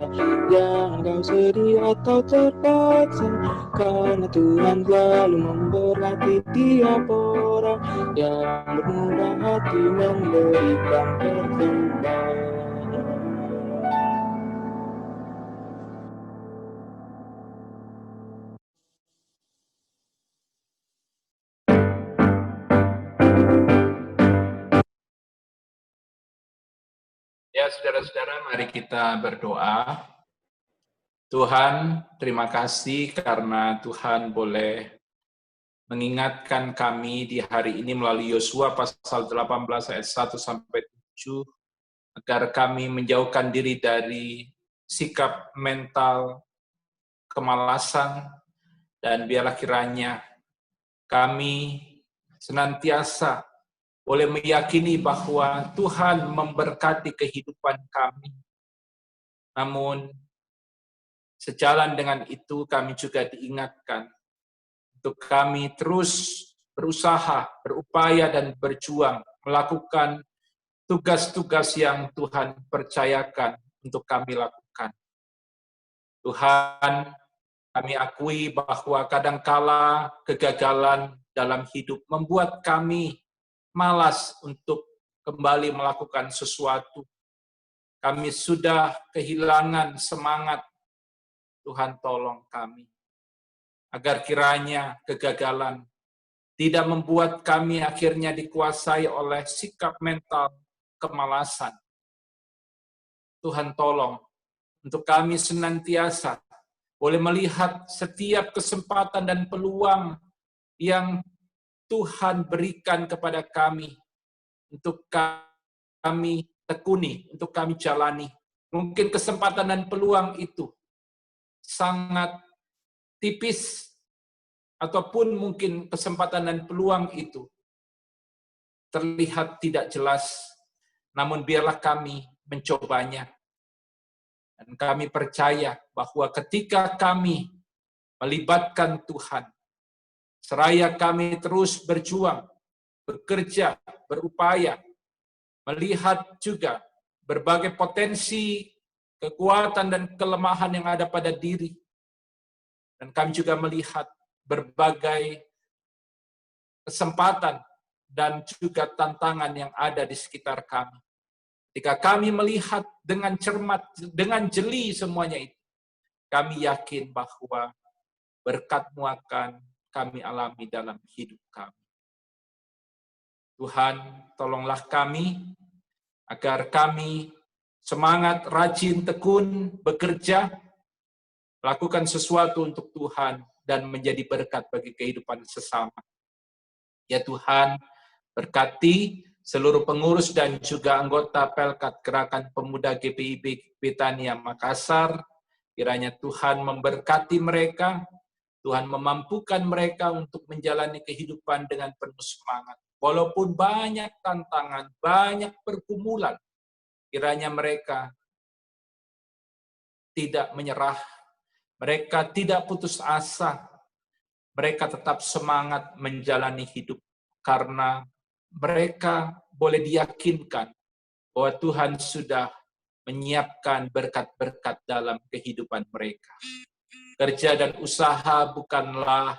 jangan kau sedih atau terpaksa, karena Tuhan selalu memberkati tiap orang yang bermurah hati memberikan persembahan. Ya, saudara-saudara, mari kita berdoa. Tuhan, terima kasih karena Tuhan boleh mengingatkan kami di hari ini melalui Yosua pasal 18 ayat 1 sampai 7, agar kami menjauhkan diri dari sikap mental kemalasan, dan biarlah kiranya kami senantiasa boleh meyakini bahwa Tuhan memberkati kehidupan kami. Namun, sejalan dengan itu kami juga diingatkan untuk kami terus berusaha, berupaya, dan berjuang melakukan tugas-tugas yang Tuhan percayakan untuk kami lakukan. Tuhan, kami akui bahwa kadangkala kegagalan dalam hidup, membuat kami malas untuk kembali melakukan sesuatu. Kami sudah kehilangan semangat. Tuhan tolong kami, agar kiranya kegagalan tidak membuat kami akhirnya dikuasai oleh sikap mental kemalasan. Tuhan tolong untuk kami senantiasa boleh melihat setiap kesempatan dan peluang yang Tuhan berikan kepada kami untuk kami tekuni, untuk kami jalani. Mungkin kesempatan dan peluang itu sangat tipis, ataupun mungkin kesempatan dan peluang itu terlihat tidak jelas, namun biarlah kami mencobanya. Dan kami percaya bahwa ketika kami melibatkan Tuhan, seraya kami terus berjuang, bekerja, berupaya, melihat juga berbagai potensi, kekuatan dan kelemahan yang ada pada diri. Dan kami juga melihat berbagai kesempatan dan juga tantangan yang ada di sekitar kami. Ketika kami melihat dengan cermat, dengan jeli semuanya itu, kami yakin bahwa berkat-Mu akan kami alami dalam hidup kami. Tuhan, tolonglah kami agar kami semangat, rajin, tekun, bekerja, lakukan sesuatu untuk Tuhan, dan menjadi berkat bagi kehidupan sesama. Ya Tuhan, berkati seluruh pengurus dan juga anggota Pelkat Gerakan Pemuda GPIB Betania Makassar. Kiranya Tuhan memberkati mereka, Tuhan memampukan mereka untuk menjalani kehidupan dengan penuh semangat. Walaupun banyak tantangan, banyak pergumulan, kiranya mereka tidak menyerah, mereka tidak putus asa, mereka tetap semangat menjalani hidup karena mereka boleh diyakinkan bahwa Tuhan sudah menyiapkan berkat-berkat dalam kehidupan mereka. Kerja dan usaha bukanlah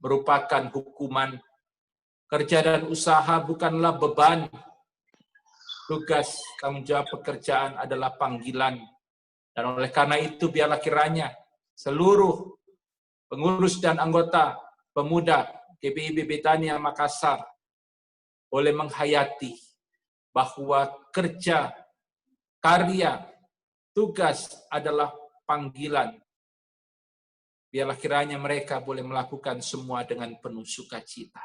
merupakan hukuman. Kerja dan usaha bukanlah beban. Tugas, tanggung jawab pekerjaan adalah panggilan. Dan oleh karena itu, biarlah kiranya seluruh pengurus dan anggota pemuda GPIB Betania Makassar boleh menghayati bahwa kerja, karya, tugas adalah panggilan. Biarlah kiranya mereka boleh melakukan semua dengan penuh sukacita.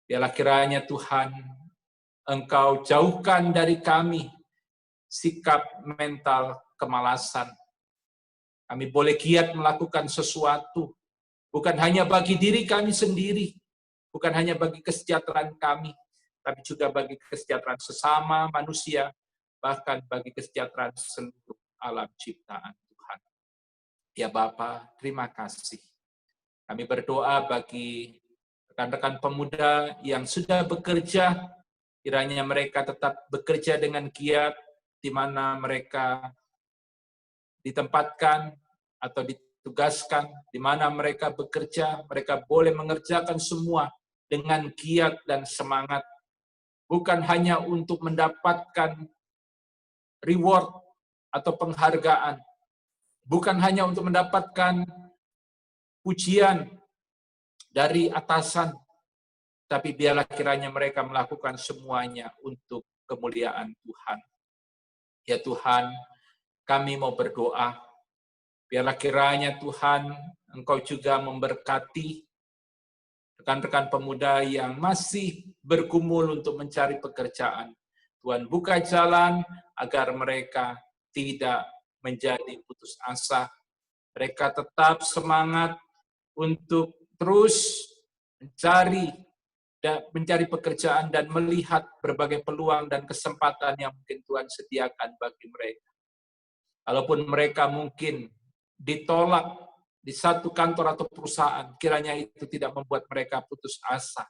Biarlah kiranya Tuhan, Engkau jauhkan dari kami sikap mental kemalasan. Kami boleh giat melakukan sesuatu, bukan hanya bagi diri kami sendiri, bukan hanya bagi kesejahteraan kami, tapi juga bagi kesejahteraan sesama manusia, bahkan bagi kesejahteraan seluruh alam ciptaan Tuhan. Ya Bapa, terima kasih. Kami berdoa bagi rekan-rekan pemuda yang sudah bekerja, kiranya mereka tetap bekerja dengan giat, di mana mereka ditempatkan atau ditugaskan, di mana mereka bekerja, mereka boleh mengerjakan semua dengan giat dan semangat. Bukan hanya untuk mendapatkan reward atau penghargaan, bukan hanya untuk mendapatkan pujian dari atasan, tapi biarlah kiranya mereka melakukan semuanya untuk kemuliaan Tuhan. Ya Tuhan, kami mau berdoa, biarlah kiranya Tuhan, Engkau juga memberkati rekan-rekan pemuda yang masih bergumul untuk mencari pekerjaan. Tuhan buka jalan agar mereka tidak menjadi putus asa. Mereka tetap semangat untuk terus mencari pekerjaan dan melihat berbagai peluang dan kesempatan yang mungkin Tuhan sediakan bagi mereka. Walaupun mereka mungkin ditolak di satu kantor atau perusahaan, kiranya itu tidak membuat mereka putus asa.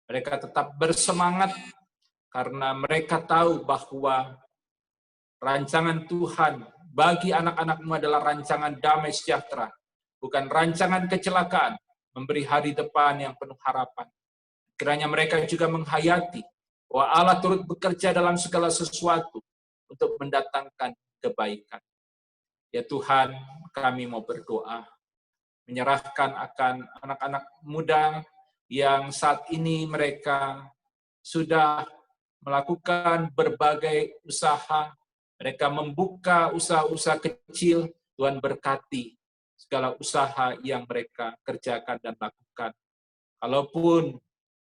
Mereka tetap bersemangat karena mereka tahu bahwa rancangan Tuhan bagi anak-anak-Mu adalah rancangan damai sejahtera, bukan rancangan kecelakaan, memberi hari depan yang penuh harapan. Kiranya mereka juga menghayati bahwa Allah turut bekerja dalam segala sesuatu untuk mendatangkan kebaikan. Ya Tuhan, kami mau berdoa, menyerahkan akan anak-anak muda yang saat ini mereka sudah melakukan berbagai usaha, mereka membuka usaha-usaha kecil. Tuhan berkati segala usaha yang mereka kerjakan dan lakukan. Kalaupun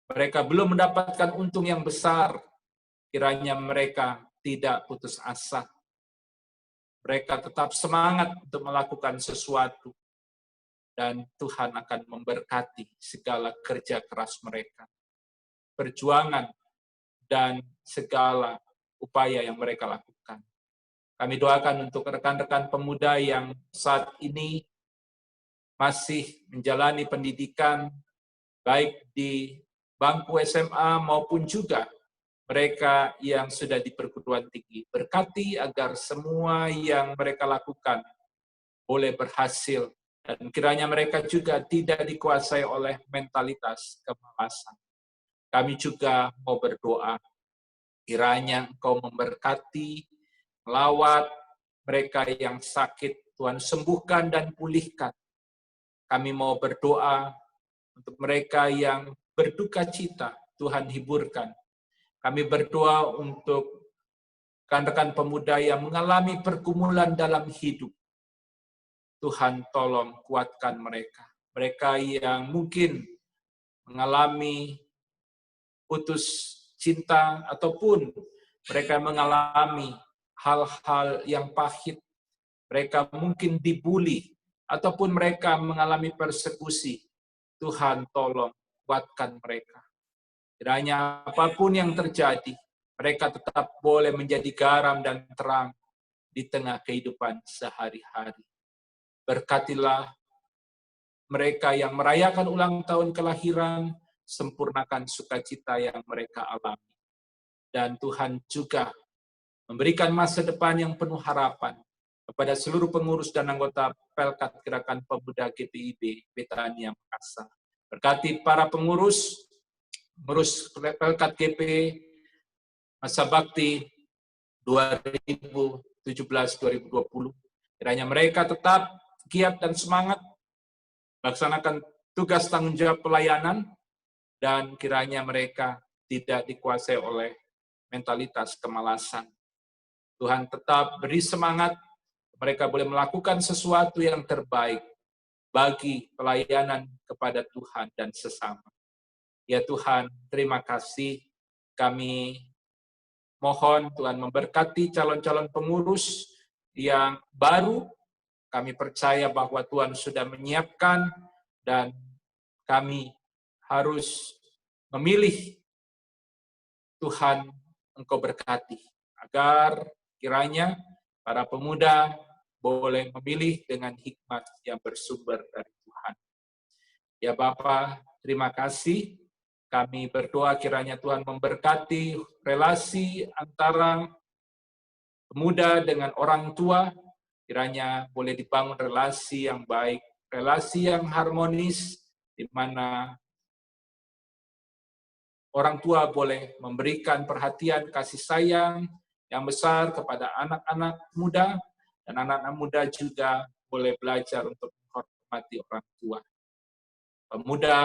mereka belum mendapatkan untung yang besar, kiranya mereka tidak putus asa. Mereka tetap semangat untuk melakukan sesuatu. Dan Tuhan akan memberkati segala kerja keras mereka, perjuangan, dan segala upaya yang mereka lakukan. Kami doakan untuk rekan-rekan pemuda yang saat ini masih menjalani pendidikan, baik di bangku SMA maupun juga mereka yang sudah di perguruan tinggi. Berkati agar semua yang mereka lakukan boleh berhasil, dan kiranya mereka juga tidak dikuasai oleh mentalitas kemalasan. Kami juga mau berdoa, kiranya Engkau memberkati, melawat mereka yang sakit, Tuhan sembuhkan dan pulihkan. Kami mau berdoa untuk mereka yang berduka cita, Tuhan hiburkan. Kami berdoa untuk rekan-rekan pemuda yang mengalami pergumulan dalam hidup. Tuhan tolong kuatkan mereka. Mereka yang mungkin mengalami putus cinta ataupun mereka mengalami hal-hal yang pahit. Mereka mungkin dibully ataupun mereka mengalami persekusi. Tuhan tolong kuatkan mereka. Kiranya apapun yang terjadi, mereka tetap boleh menjadi garam dan terang di tengah kehidupan sehari-hari. Berkatilah mereka yang merayakan ulang tahun kelahiran, sempurnakan sukacita yang mereka alami. Dan Tuhan juga memberikan masa depan yang penuh harapan kepada seluruh pengurus dan anggota Pelkat Gerakan Pemuda GPIB Betania Makassar. Berkati para pengurus Pelkat GP Masa Bakti 2017-2020. Kiranya mereka tetap giat dan semangat melaksanakan tugas tanggung jawab pelayanan, dan kiranya mereka tidak dikuasai oleh mentalitas kemalasan. Tuhan tetap beri semangat, mereka boleh melakukan sesuatu yang terbaik bagi pelayanan kepada Tuhan dan sesama. Ya Tuhan, terima kasih. Kami mohon Tuhan memberkati calon-calon pengurus yang baru. Kami percaya bahwa Tuhan sudah menyiapkan dan kami harus memilih. Tuhan, Engkau berkati agar kiranya para pemuda boleh memilih dengan hikmat yang bersumber dari Tuhan. Ya Bapa, terima kasih. Kami berdoa kiranya Tuhan memberkati relasi antara pemuda dengan orang tua. Kiranya boleh dibangun relasi yang baik, relasi yang harmonis, di mana orang tua boleh memberikan perhatian kasih sayang yang besar kepada anak-anak muda, dan anak-anak muda juga boleh belajar untuk menghormati orang tua. Pemuda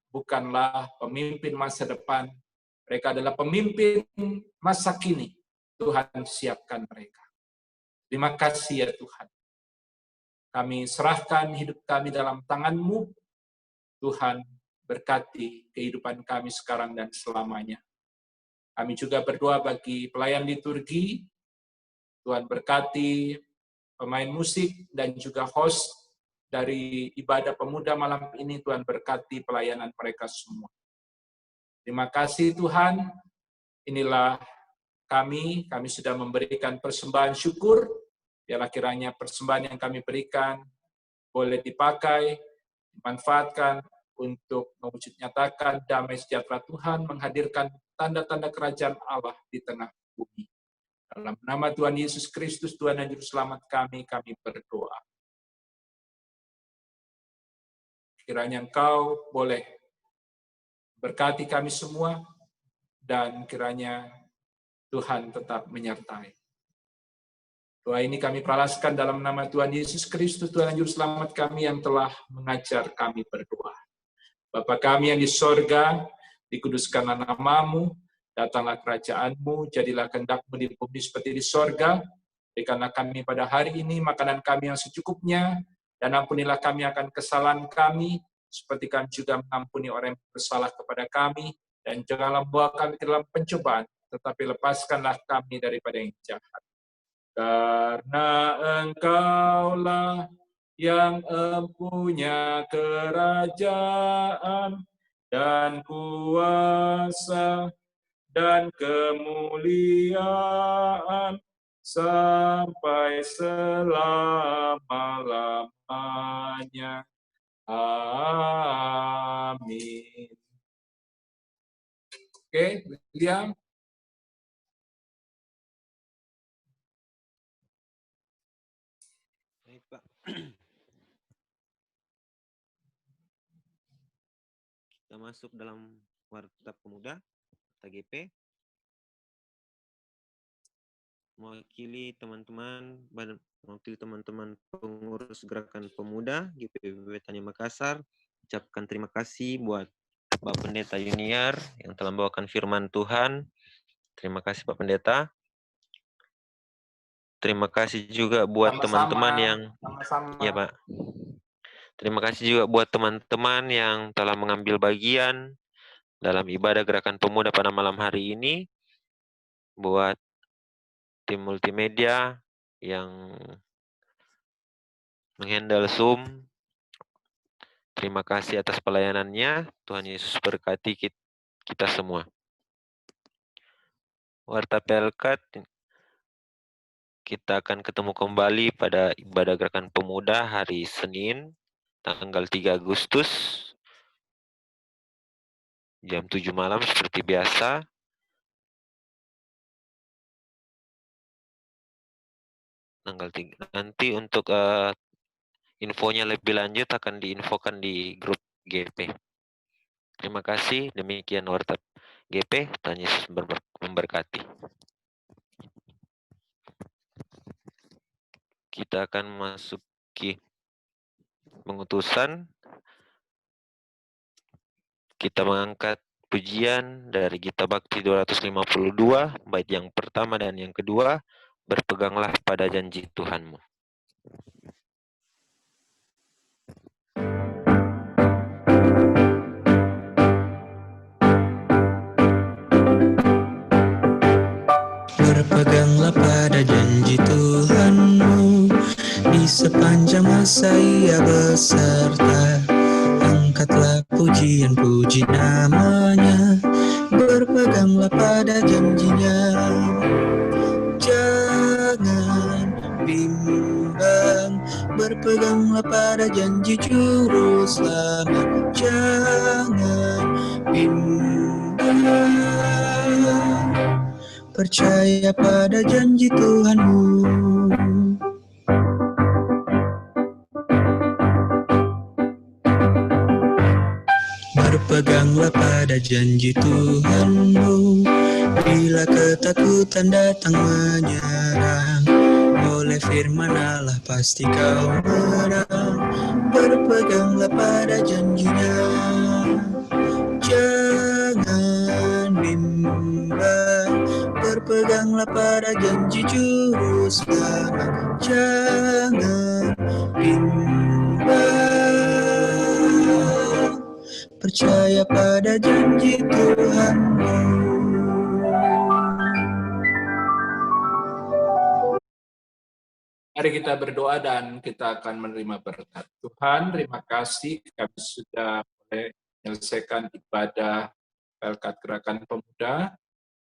bukanlah pemimpin masa depan, mereka adalah pemimpin masa kini. Tuhan siapkan mereka. Terima kasih ya Tuhan. Kami serahkan hidup kami dalam tangan-Mu. Tuhan, berkati kehidupan kami sekarang dan selamanya. Kami juga berdoa bagi pelayan liturgi. Tuhan berkati pemain musik dan juga host dari ibadah pemuda malam ini. Tuhan berkati pelayanan mereka semua. Terima kasih Tuhan. Inilah kami sudah memberikan persembahan syukur. Biarlah kiranya persembahan yang kami berikan boleh dipakai, dimanfaatkan untuk mewujud nyatakan damai sejahtera Tuhan, menghadirkan tanda-tanda kerajaan Allah di tengah bumi. Dalam nama Tuhan Yesus Kristus, Tuhan dan Juru Selamat kami berdoa. kiranya Engkau boleh berkati kami semua, dan kiranya Tuhan tetap menyertai. Doa ini kami peralaskan dalam nama Tuhan Yesus Kristus, Tuhan dan Juru Selamat kami yang telah mengajar kami berdoa. Bapa kami yang di sorga, dikuduskanlah namamu, datanglah kerajaan-Mu, jadilah kehendak-Mu di bumi seperti di sorga. Berikanlah kami pada hari ini makanan kami yang secukupnya, dan ampunilah kami akan kesalahan kami, seperti kami juga mengampuni orang yang bersalah kepada kami, dan janganlah membawa kami ke dalam pencobaan, tetapi lepaskanlah kami daripada yang jahat. Karena Engkaulah yang empunya kerajaan dan kuasa dan kemuliaan sampai selama-lamanya. Amin. Oke, William. Baik, Pak. Kita masuk dalam Warta Pemuda, Warta GP. Mewakili teman-teman pengurus Gerakan Pemuda GPPB Betania Makassar, ucapkan terima kasih buat Pak Pendeta Yuniar yang telah membawakan firman Tuhan. Terima kasih Pak Pendeta. Terima kasih juga buat teman-teman yang ya Pak. Terima kasih juga buat teman-teman yang telah mengambil bagian dalam ibadah Gerakan Pemuda pada malam hari ini. Buat tim multimedia yang menghandle Zoom, terima kasih atas pelayanannya. Tuhan Yesus berkati kita semua. Warta Pelkat, kita akan ketemu kembali pada ibadah Gerakan Pemuda hari Senin, tanggal 3 Agustus, jam 7 malam seperti biasa. Tanggal 3. Nanti untuk infonya lebih lanjut akan diinfokan di grup GP. Terima kasih. Demikian Warta GP. Tuhan Yesus memberkati. Kita akan masuki pengutusan. Kita mengangkat pujian dari Gita Bakti 252, bait yang pertama dan yang kedua, berpeganglah pada janji Tuhanmu. Berpeganglah pada janji Tuhanmu, di sepanjang masa Ia beserta. Angkatlah pujian-puji namanya, berpeganglah pada janjinya. Jangan bimbang, berpeganglah pada janji Juru Selamat. Jangan bimbang, percaya pada janji Tuhanmu. Berpeganglah pada janji Tuhanmu, bila ketakutan datang menyerang. Oleh firman Allah pasti kau menang. Berpeganglah pada janjinya. Jangan bimbang, berpeganglah pada janji Juru Selamat. Jangan bimbang, percaya pada janji Tuhanmu. Mari kita berdoa dan kita akan menerima berkat. Tuhan, terima kasih kami sudah boleh menyelesaikan ibadah Pelkat Gerakan Pemuda.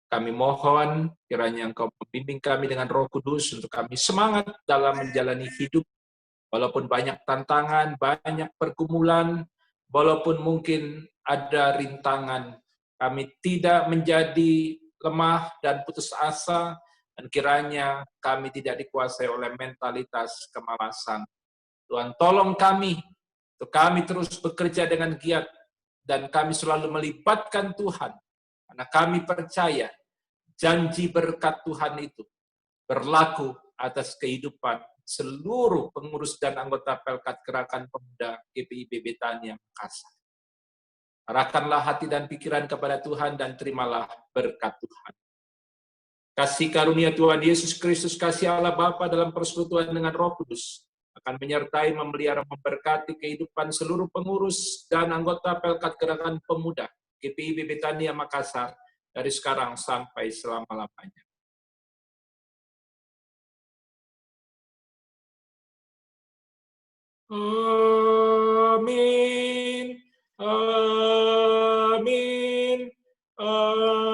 Kami mohon kiranya Engkau membimbing kami dengan Roh Kudus untuk kami semangat dalam menjalani hidup. Walaupun banyak tantangan, banyak pergumulan, walaupun mungkin ada rintangan, kami tidak menjadi lemah dan putus asa, dan kiranya kami tidak dikuasai oleh mentalitas kemalasan. Tuhan, tolong kami Untuk kami terus bekerja dengan giat dan kami selalu melibatkan Tuhan. Karena kami percaya janji berkat Tuhan itu berlaku atas kehidupan seluruh pengurus dan anggota Pelkat Gerakan Pemuda GPIB Betania Makassar. Arahkanlah hati dan pikiran kepada Tuhan dan terimalah berkat Tuhan. Kasih karunia Tuhan Yesus Kristus, kasih Allah Bapa dalam persekutuan dengan Roh Kudus akan menyertai, memelihara, memberkati kehidupan seluruh pengurus dan anggota Pelkat Gerakan Pemuda GPIB Betania Makassar dari sekarang sampai selama-lamanya. Amin. Amin. Amin.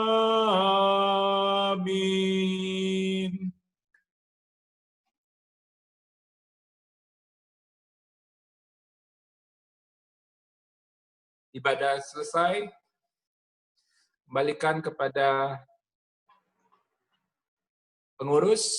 Ibadah selesai. Kembalikan kepada pengurus.